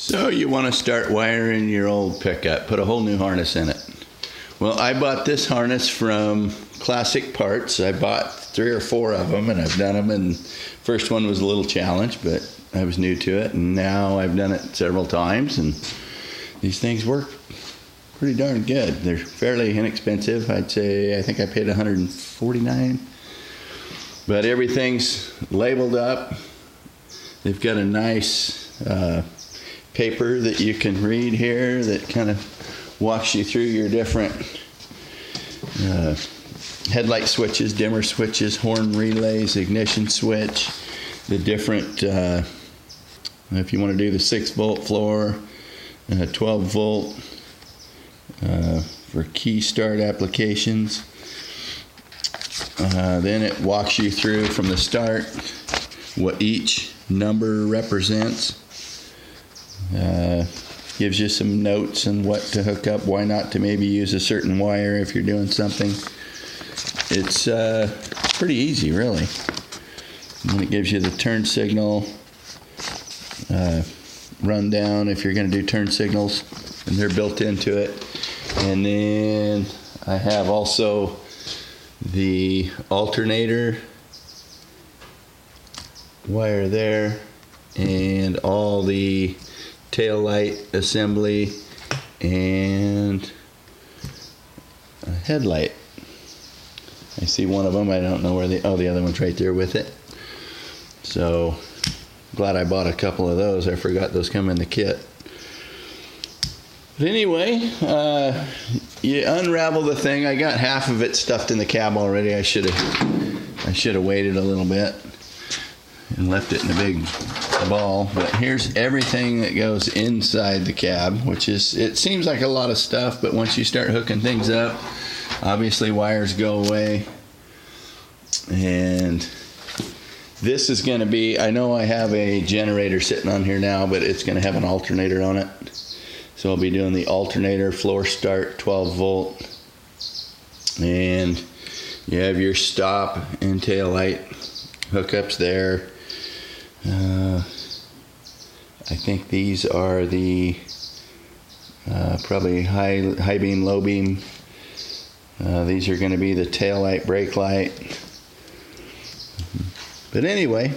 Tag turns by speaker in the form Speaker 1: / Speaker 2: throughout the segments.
Speaker 1: So you want to start wiring your old pickup, put a whole new harness in it. Well, I bought this harness from Classic Parts. I bought 3 or 4 of them, and I've done them, and first one was a little challenge, but I was new to it, and now I've done it several times, and these things work pretty darn good. They're fairly inexpensive. I'd say, I think I paid $149, but everything's labeled up. They've got a nice paper that you can read here that kind of walks you through your different headlight switches, dimmer switches, horn relays, ignition switch, the different, if you want to do the 6-volt floor, 12-volt for key start applications. Then it walks you through from the start what each number represents. Gives you some notes on what to hook up, why not to maybe use a certain wire if you're doing something. It's pretty easy, really. And it gives you the turn signal rundown if you're going to do turn signals, and they're built into it. And then I have also the alternator wire there, and all the tail light assembly and a headlight. I see one of them. I don't know where the other one's right there with it. So glad I bought a couple of those. I forgot those come in the kit. But anyway, you unravel the thing. I got half of it stuffed in the cab already. I should have waited a little bit and left it in a big ball. But here's everything that goes inside the cab, which is, it seems like a lot of stuff, but once you start hooking things up, obviously wires go away. And this is going to be, I know I have a generator sitting on here now, but it's going to have an alternator on it. So I'll be doing the alternator floor start 12 volt. And you have your stop and tail light hookups there. I think these are the probably high beam, low beam. These are going to be the tail light, brake light. But anyway,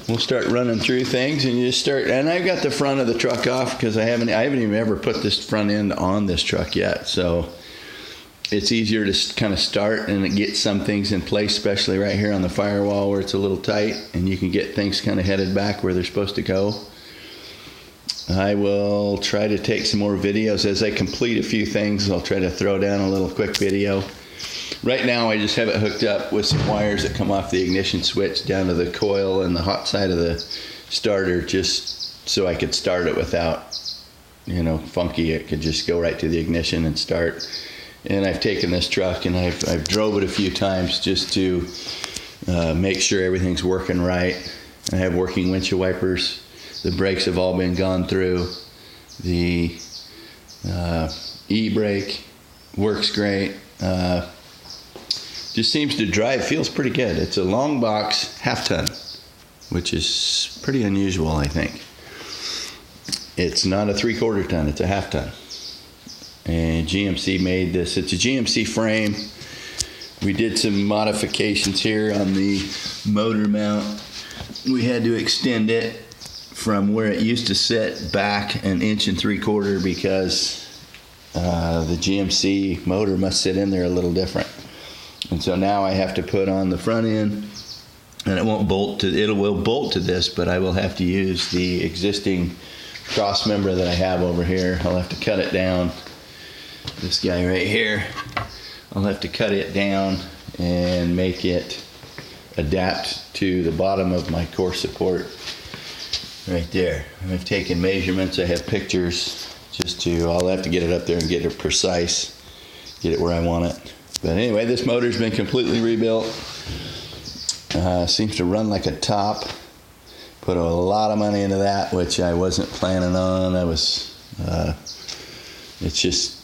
Speaker 1: we'll start running through things, and you just start. And I've got the front of the truck off because I haven't even ever put this front end on this truck yet. So it's easier to kind of start and get some things in place, especially right here on the firewall where it's a little tight, and you can get things kind of headed back where they're supposed to go. I will try to take some more videos as I complete a few things. I'll try to throw down a little quick video. Right now I just have it hooked up with some wires that come off the ignition switch down to the coil and the hot side of the starter, just so I could start it without, funky. It could just go right to the ignition and start. And I've taken this truck and I've drove it a few times just to make sure everything's working right. I have working windshield wipers. The brakes have all been gone through. The e-brake works great. Just seems to drive, feels pretty good. It's a long box, half-ton, which is pretty unusual, I think. It's not a 3/4 ton, it's a half-ton. And GMC made this. It's a GMC frame. We did some modifications here on the motor mount. We had to extend it from where it used to sit back 1 3/4 inches because the GMC motor must sit in there a little different. And so now I have to put on the front end, and it will bolt to this, but I will have to use the existing cross member that I have over here. I'll have to cut it down. This guy right here, I'll have to cut it down and make it adapt to the bottom of my core support right there. I've taken measurements, I have pictures, I'll have to get it up there and get it precise, get it where I want it. But anyway, this motor's been completely rebuilt. Seems to run like a top. Put a lot of money into that, which I wasn't planning on. It just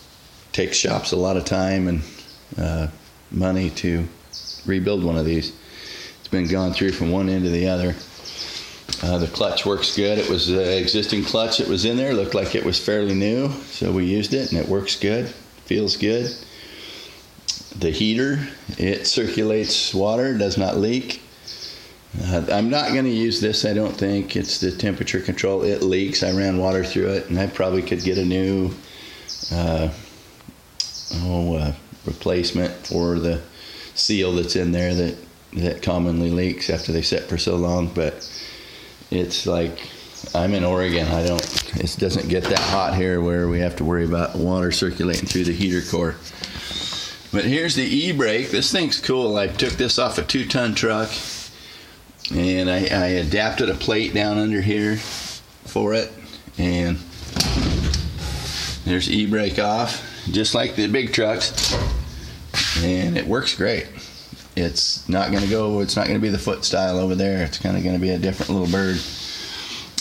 Speaker 1: takes shops a lot of time and money to rebuild one of these. It's been gone through from one end to the other. The clutch works good. It was the existing clutch that was in there. Looked like it was fairly new, so we used it, and it works good. Feels good. The heater, it circulates water, does not leak. I'm not going to use this, I don't think. It's the temperature control. It leaks. I ran water through it, and I probably could get a new replacement for the seal that's in there that commonly leaks after they sit for so long. But it's like, I'm in Oregon. It doesn't get that hot here where we have to worry about water circulating through the heater core. But here's the e-brake. This thing's cool. I took this off a 2-ton truck, and I adapted a plate down under here for it, and there's e-brake off, just like the big trucks, and it works great. It's not going to be the foot style over there. It's kind of going to be a different little bird.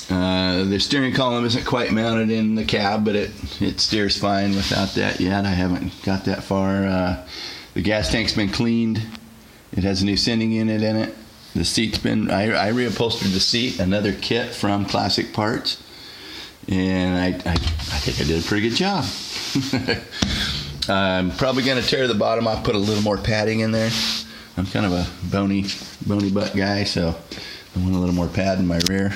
Speaker 1: The steering column isn't quite mounted in the cab, but it steers fine without that yet. I haven't got that far. The gas tank's been cleaned. It has a new sending unit in it. The seat's been, I reupholstered the seat, another kit from Classic Parts, and I think I did a pretty good job. I'm probably going to tear the bottom off, put a little more padding in there. I'm kind of a bony butt guy, so I want a little more pad in my rear.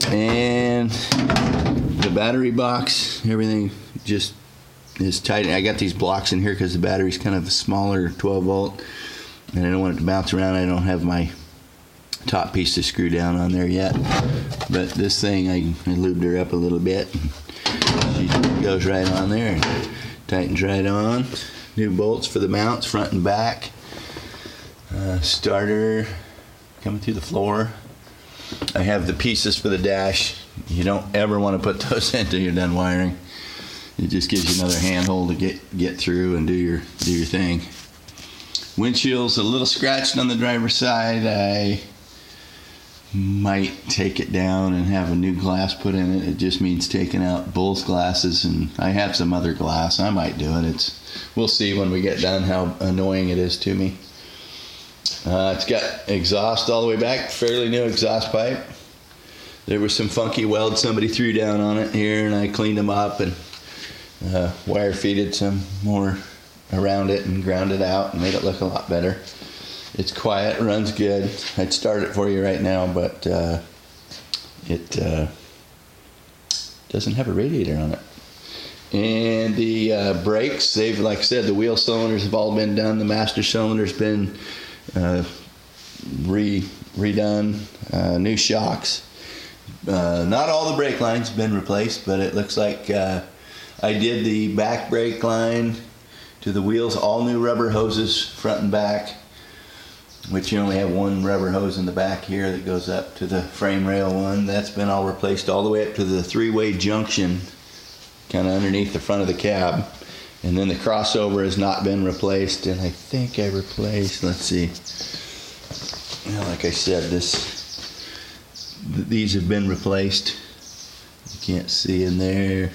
Speaker 1: And the battery box, everything just is tight. I got these blocks in here because the battery's kind of a smaller 12 volt, and I don't want it to bounce around. I don't have my top piece to screw down on there yet, but this thing, I lubed her up a little bit. She goes right on there and tightens right on. New bolts for the mounts, front and back. Starter coming through the floor. I have the pieces for the dash. You don't ever want to put those in until you're done wiring. It just gives you another handhold to get through and do your thing. Windshield's a little scratched on the driver's side. I might take it down and have a new glass put in it. It just means taking out both glasses, and I have some other glass. I might do it. We'll see when we get done how annoying it is to me. It's got exhaust all the way back, fairly new exhaust pipe. There was some funky welds somebody threw down on it here, and I cleaned them up and wire feeded some more around it and ground it out and made it look a lot better. It's quiet, runs good. I'd start it for you right now, but it doesn't have a radiator on it. And the brakes, they've, like I said, the wheel cylinders have all been done. The master cylinder's been redone, new shocks. Not all the brake lines have been replaced, but it looks like I did the back brake line to the wheels, all new rubber hoses front and back, which you only have one rubber hose in the back here that goes up to the frame rail one. That's been all replaced all the way up to the three-way junction kind of underneath the front of the cab. And then the crossover has not been replaced, and I think I replaced, let's see, well, like I said, these have been replaced. You can't see in there.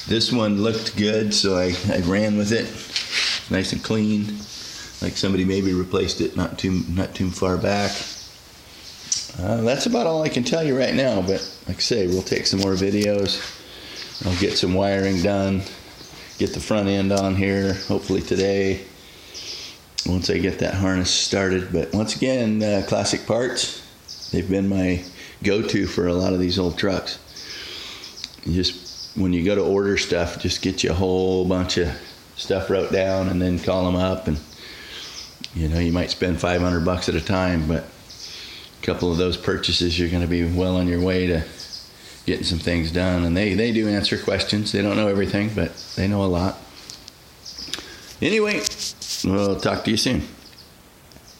Speaker 1: This one looked good, so I ran with it, nice and clean, like somebody maybe replaced it not too far back. That's about all I can tell you right now, but like I say, we'll take some more videos. I'll get some wiring done. Get the front end on here hopefully today once I get that harness started. But once again, Classic Parts, they've been my go-to for a lot of these old trucks. Just when you go to order stuff, just get you a whole bunch of stuff wrote down and then call them up, and you might spend $500 at a time, but a couple of those purchases, you're going to be well on your way to getting some things done. And they do answer questions. They don't know everything, but they know a lot. Anyway, we'll talk to you soon.